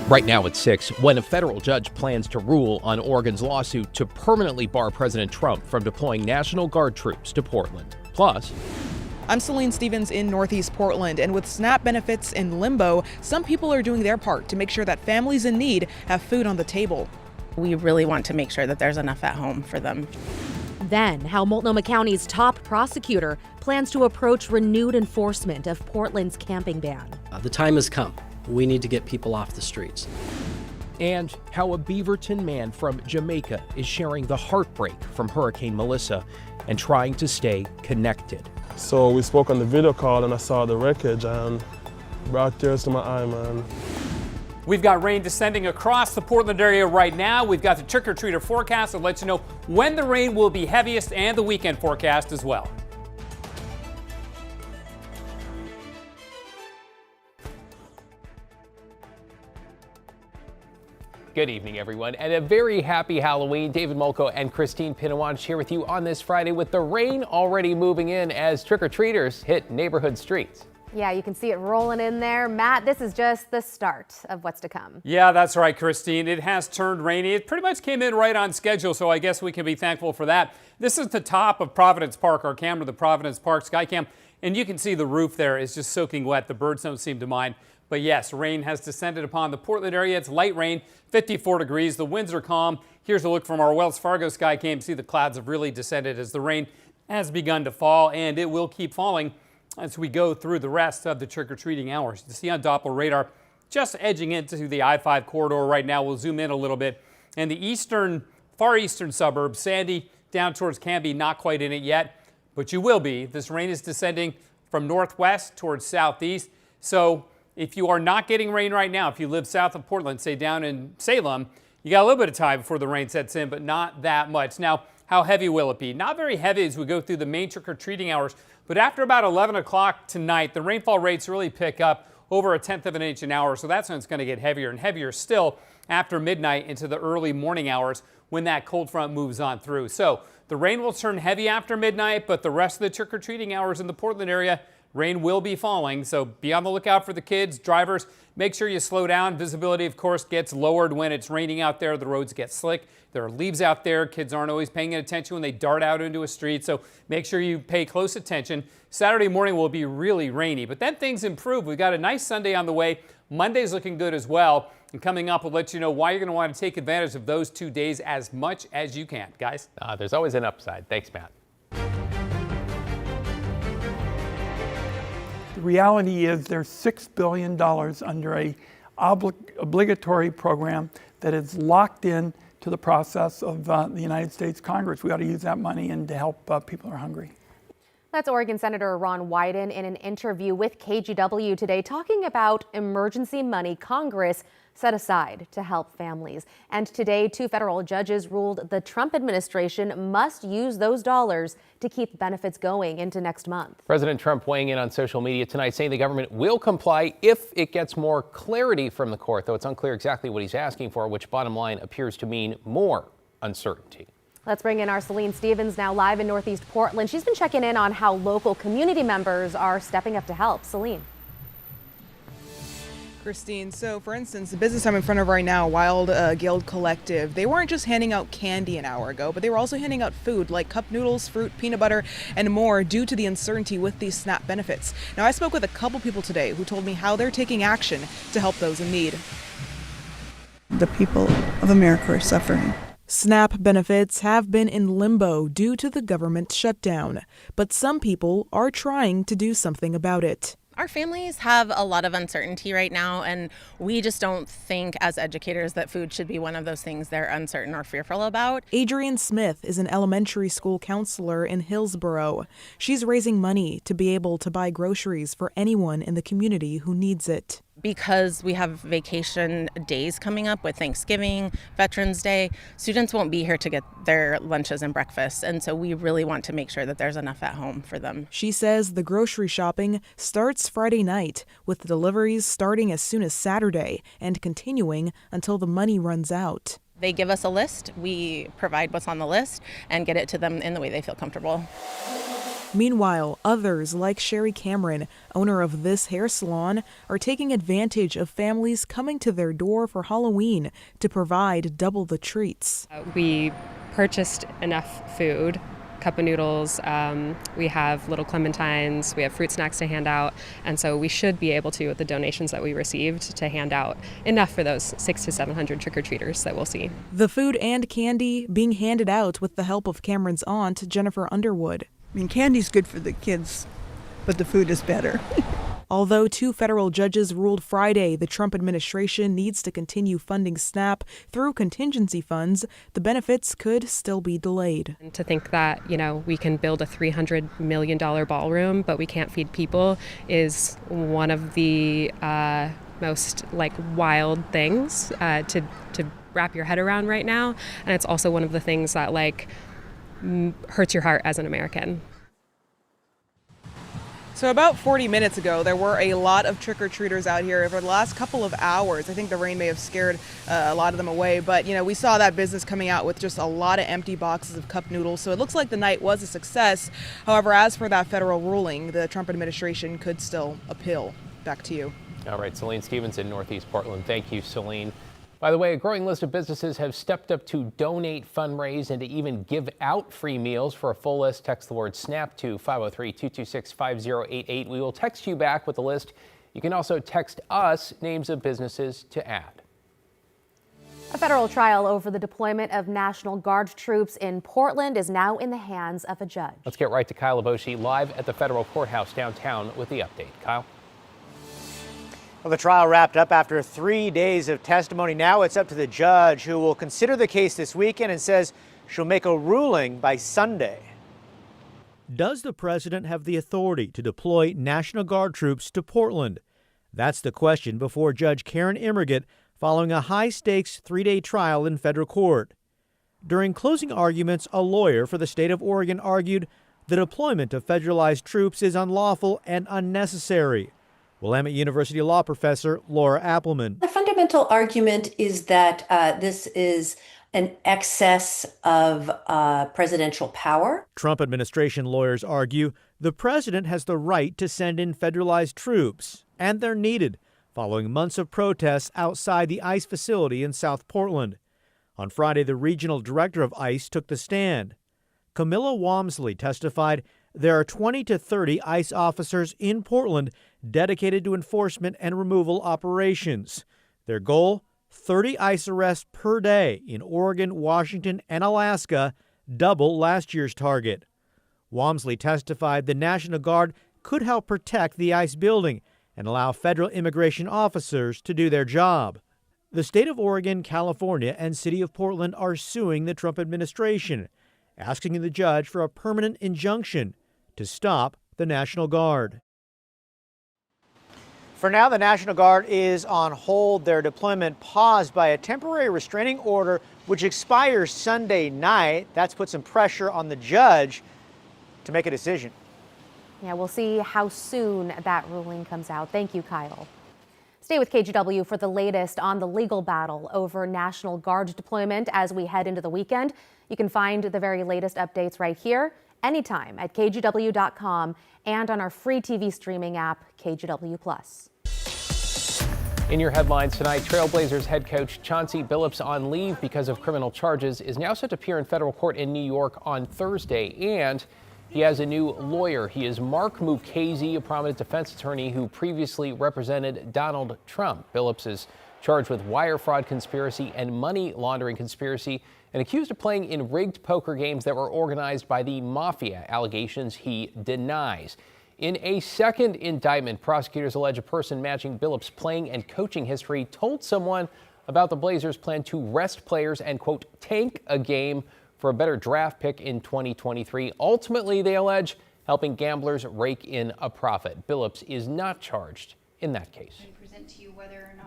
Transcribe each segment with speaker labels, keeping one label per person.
Speaker 1: Right now at 6, when a federal judge plans to rule on Oregon's lawsuit to permanently bar President Trump from deploying National Guard troops to Portland. Plus,
Speaker 2: I'm Celine Stevens in Northeast Portland, and with SNAP benefits in limbo, some people are doing their part to make sure that families in need have food on the table.
Speaker 3: We really want to make sure that there's enough at home for them.
Speaker 4: Then, how Multnomah County's top prosecutor plans to approach renewed enforcement of Portland's camping ban.
Speaker 5: The time has come. We need to get people off the streets.
Speaker 1: And how a Beaverton man from Jamaica is sharing the heartbreak from Hurricane Melissa and trying to stay connected.
Speaker 6: So we spoke on the video call and I saw the wreckage and brought tears to my eye, man.
Speaker 7: We've got rain descending across the Portland area right now. We've got the trick-or-treater forecast to let you know when the rain will be heaviest and the weekend forecast as well.
Speaker 1: Good evening, everyone, and a very happy Halloween. David Molko and Christine Pinawanch here with you on this Friday with the rain already moving in as trick-or-treaters hit neighborhood streets.
Speaker 8: Yeah, you can see it rolling in there. Matt, this is just the start of what's to come.
Speaker 7: Yeah, that's right, Christine. It has turned rainy. It pretty much came in right on schedule, so I guess we can be thankful for that. This is the top of Providence Park, our camera, the Providence Park Skycam, and you can see the roof there is just soaking wet. The birds don't seem to mind. But yes, rain has descended upon the Portland area. It's light rain, 54 degrees. The winds are calm. Here's a look from our Wells Fargo Skycam. See, the clouds have really descended as the rain has begun to fall, and it will keep falling as we go through the rest of the trick-or-treating hours. You see on Doppler radar, just edging into the I-5 corridor right now. We'll zoom in a little bit. And the far eastern suburbs, Sandy down towards Canby, not quite in it yet, but you will be. This rain is descending from northwest towards southeast. So if you are not getting rain right now, if you live south of Portland, say down in Salem, you got a little bit of time before the rain sets in, but not that much. Now, how heavy will it be? Not very heavy as we go through the main trick-or-treating hours, but after about 11 o'clock tonight, the rainfall rates really pick up over 1/10 of an inch an hour, so that's when it's going to get heavier and heavier still after midnight into the early morning hours when that cold front moves on through. So the rain will turn heavy after midnight, but the rest of the trick-or-treating hours in the Portland area, rain will be falling, so be on the lookout for the kids. Drivers, make sure you slow down. Visibility, of course, gets lowered when it's raining out there. The roads get slick. There are leaves out there. Kids aren't always paying attention when they dart out into a street, so make sure you pay close attention. Saturday morning will be really rainy, but then things improve. We've got a nice Sunday on the way. Monday's looking good as well, and coming up, we'll let you know why you're going to want to take advantage of those 2 days as much as you can. Guys?
Speaker 1: There's always an upside. Thanks, Matt.
Speaker 9: The reality is there's $6 billion under a obligatory program that is locked in to the process of the United States Congress. We ought to use that money and to help people who are hungry.
Speaker 8: That's Oregon Senator Ron Wyden in an interview with KGW today talking about emergency money Congress set aside to help families. And today, 2 federal judges ruled the Trump administration must use those dollars to keep benefits going into next month.
Speaker 1: President Trump weighing in on social media tonight, saying the government will comply if it gets more clarity from the court, though it's unclear exactly what he's asking for, which bottom line appears to mean more uncertainty.
Speaker 8: Let's bring in our Celine Stevens now live in Northeast Portland. She's been checking in on how local community members are stepping up to help. Celine.
Speaker 2: Christine, so for instance, the business I'm in front of right now, Wild Guild Collective, they weren't just handing out candy an hour ago, but they were also handing out food like cup noodles, fruit, peanut butter, and more due to the uncertainty with these SNAP benefits. Now, I spoke with a couple people today who told me how they're taking action to help those in need.
Speaker 10: The people of America are suffering.
Speaker 2: SNAP benefits have been in limbo due to the government shutdown, but some people are trying to do something about it.
Speaker 3: Our families have a lot of uncertainty right now, and we just don't think as educators that food should be one of those things they're uncertain or fearful about.
Speaker 2: Adrienne Smith is an elementary school counselor in Hillsborough. She's raising money to be able to buy groceries for anyone in the community who needs it.
Speaker 3: Because we have vacation days coming up with Thanksgiving, Veterans Day, students won't be here to get their lunches and breakfasts, and so we really want to make sure that there's enough at home for them.
Speaker 2: She says the grocery shopping starts Friday night, with deliveries starting as soon as Saturday and continuing until the money runs out.
Speaker 3: They give us a list, we provide what's on the list, and get it to them in the way they feel comfortable.
Speaker 2: Meanwhile, others like Sherry Cameron, owner of this hair salon, are taking advantage of families coming to their door for Halloween to provide double the treats.
Speaker 11: We purchased enough food, cup of noodles, we have little clementines, we have fruit snacks to hand out, and so we should be able to, with the donations that we received, to hand out enough for those 600 to 700 trick-or-treaters that we'll see.
Speaker 2: The food and candy being handed out with the help of Cameron's aunt, Jennifer Underwood.
Speaker 10: I mean, candy's good for the kids, but the food is better.
Speaker 2: Although 2 federal judges ruled Friday the Trump administration needs to continue funding SNAP through contingency funds, the benefits could still be delayed.
Speaker 11: And to think that, we can build a $300 million ballroom, but we can't feed people is one of the most wild things to wrap your head around right now. And it's also one of the things that hurts your heart as an American.
Speaker 2: So about 40 minutes ago, there were a lot of trick-or-treaters out here. Over the last couple of hours, I think the rain may have scared a lot of them away, but we saw that business coming out with just a lot of empty boxes of cup noodles, so it looks like the night was a success. However, as for that federal ruling, the Trump administration could still appeal. Back to you.
Speaker 1: All right, Celine Stevens in Northeast Portland. Thank you, Celine. By the way, a growing list of businesses have stepped up to donate, fundraise, and to even give out free meals. For a full list, text the word SNAP to 503-226-5088. We will text you back with the list. You can also text us names of businesses to add.
Speaker 8: A federal trial over the deployment of National Guard troops in Portland is now in the hands of a judge.
Speaker 1: Let's get right to Kyle Aboshi live at the federal courthouse downtown with the update. Kyle?
Speaker 12: Well, the trial wrapped up after 3 days of testimony. Now it's up to the judge, who will consider the case this weekend and says she'll make a ruling by Sunday.
Speaker 13: Does the president have the authority to deploy National Guard troops to Portland? That's the question before Judge Karen Immerget following a high-stakes 3-day trial in federal court. During closing arguments, a lawyer for the state of Oregon argued the deployment of federalized troops is unlawful and unnecessary. Willamette University law professor Laura Appleman.
Speaker 14: The fundamental argument is that this is an excess of presidential power.
Speaker 13: Trump administration lawyers argue the president has the right to send in federalized troops, and they're needed following months of protests outside the ICE facility in South Portland. On Friday, the regional director of ICE took the stand. Camilla Walmsley testified there are 20 to 30 ICE officers in Portland dedicated to enforcement and removal operations. Their goal, 30 ICE arrests per day in Oregon, Washington, and Alaska, double last year's target. Walmsley testified the National Guard could help protect the ICE building and allow federal immigration officers to do their job. The state of Oregon, California, and city of Portland are suing the Trump administration, asking the judge for a permanent injunction to stop the National Guard.
Speaker 12: For now, the National Guard is on hold, their deployment paused by a temporary restraining order which expires Sunday night. That's put some pressure on the judge to make a decision.
Speaker 8: Yeah, we'll see how soon that ruling comes out. Thank you, Kyle. Stay with KGW for the latest on the legal battle over National Guard deployment as we head into the weekend. You can find the very latest updates right here, anytime at KGW.com and on our free TV streaming app, KGW Plus.
Speaker 1: In your headlines tonight, Trailblazers head coach Chauncey Billups on leave because of criminal charges is now set to appear in federal court in New York on Thursday, and he has a new lawyer. He is Mark Mukasey, a prominent defense attorney who previously represented Donald Trump. Billups is charged with wire fraud conspiracy and money laundering conspiracy and accused of playing in rigged poker games that were organized by the mafia, allegations he denies. In a second indictment, prosecutors allege a person matching Billups' playing and coaching history told someone about the Blazers' plan to rest players and, quote, tank a game for a better draft pick in 2023. Ultimately, they allege, helping gamblers rake in a profit. Billups is not charged in that case.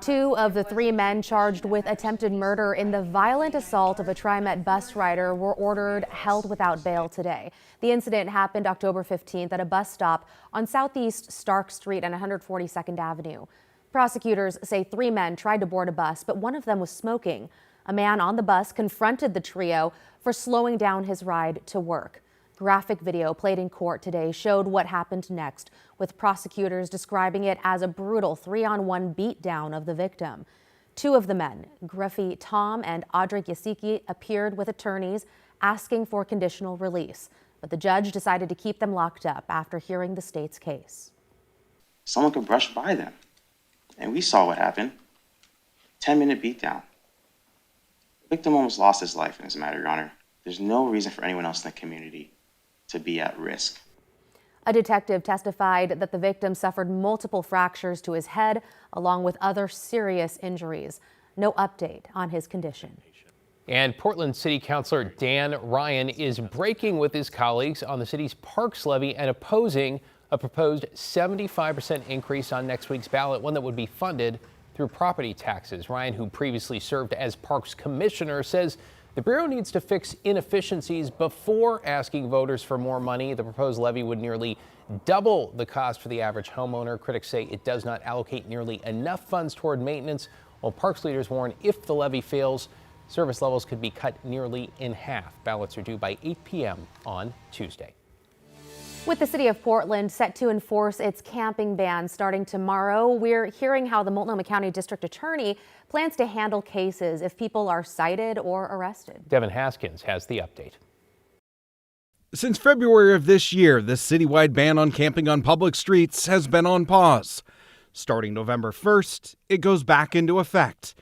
Speaker 8: Two of the three men charged with attempted murder in the violent assault of a TriMet bus rider were ordered held without bail today. The incident happened October 15th at a bus stop on Southeast Stark Street and 142nd Avenue. Prosecutors say three men tried to board a bus, but one of them was smoking. A man on the bus confronted the trio for slowing down his ride to work. Graphic video played in court today showed what happened next, with prosecutors describing it as a brutal 3-on-1 beatdown of the victim. Two of the men, Griffey Tom and Audrey Yasiki, appeared with attorneys asking for conditional release, but the judge decided to keep them locked up after hearing the state's case.
Speaker 15: Someone could brush by them, and we saw what happened. 10-minute beatdown. The victim almost lost his life in this matter, Your Honor. There's no reason for anyone else in the community to be at risk.
Speaker 8: A detective testified that the victim suffered multiple fractures to his head, along with other serious injuries. No update on his condition.
Speaker 1: And Portland City Councilor Dan Ryan is breaking with his colleagues on the city's parks levy and opposing a proposed 75% increase on next week's ballot, one that would be funded through property taxes. Ryan, who previously served as Parks Commissioner, says the Bureau needs to fix inefficiencies before asking voters for more money. The proposed levy would nearly double the cost for the average homeowner. Critics say it does not allocate nearly enough funds toward maintenance, while parks leaders warn if the levy fails, service levels could be cut nearly in half. Ballots are due by 8 p.m. on Tuesday.
Speaker 8: With the city of Portland set to enforce its camping ban starting tomorrow, we're hearing how the Multnomah County District Attorney plans to handle cases if people are cited or arrested.
Speaker 1: Devin Haskins has the update.
Speaker 16: Since February of this year, the citywide ban on camping on public streets has been on pause. Starting November 1st, it goes back into effect.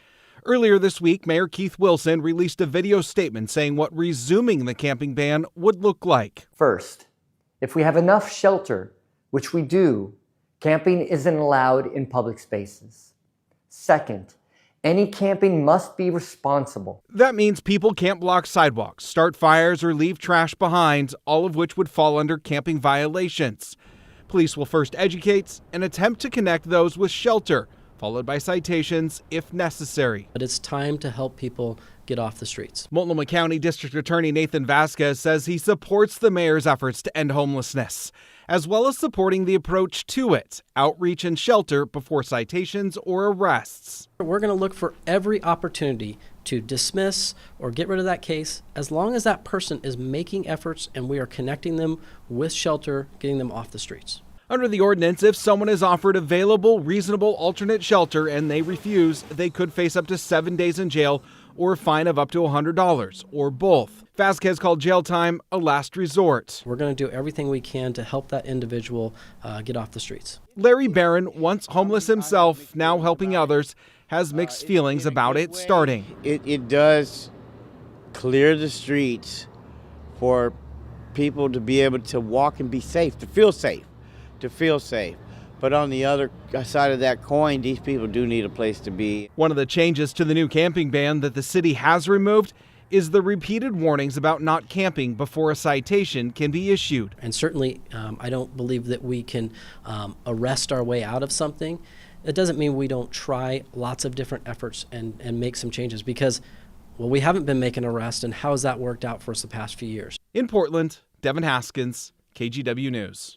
Speaker 16: Earlier this week, Mayor Keith Wilson released a video statement saying what resuming the camping ban would look like.
Speaker 17: First, if we have enough shelter, which we do, camping isn't allowed in public spaces. Second, any camping must be responsible.
Speaker 16: That means people can't block sidewalks, start fires, or leave trash behind, all of which would fall under camping violations. Police will first educate and attempt to connect those with shelter, followed by citations if necessary.
Speaker 5: But it's time to help people get off the streets.
Speaker 16: Multnomah County District Attorney Nathan Vasquez says he supports the mayor's efforts to end homelessness, as well as supporting the approach to it, outreach and shelter before citations or arrests.
Speaker 5: We're going to look for every opportunity to dismiss or get rid of that case as long as that person is making efforts and we are connecting them with shelter, getting them off the streets.
Speaker 16: Under the ordinance, if someone is offered available, reasonable alternate shelter and they refuse, they could face up to 7 days in jail or a fine of up to $100, or both. Vasquez called jail time a last resort.
Speaker 5: We're going to do everything we can to help that individual get off the streets.
Speaker 16: Larry Barron, once homeless himself, now helping others, has mixed feelings about it starting.
Speaker 18: It does clear the streets for people to be able to walk and be safe, to feel safe. But on the other side of that coin, these people do need a place to be.
Speaker 16: One of the changes to the new camping ban that the city has removed is the repeated warnings about not camping before a citation can be issued.
Speaker 5: And certainly, I don't believe that we can arrest our way out of something. It doesn't mean we don't try lots of different efforts and make some changes because, well, we haven't been making arrests, and how has that worked out for us the past few years?
Speaker 16: In Portland, Devin Haskins, KGW News.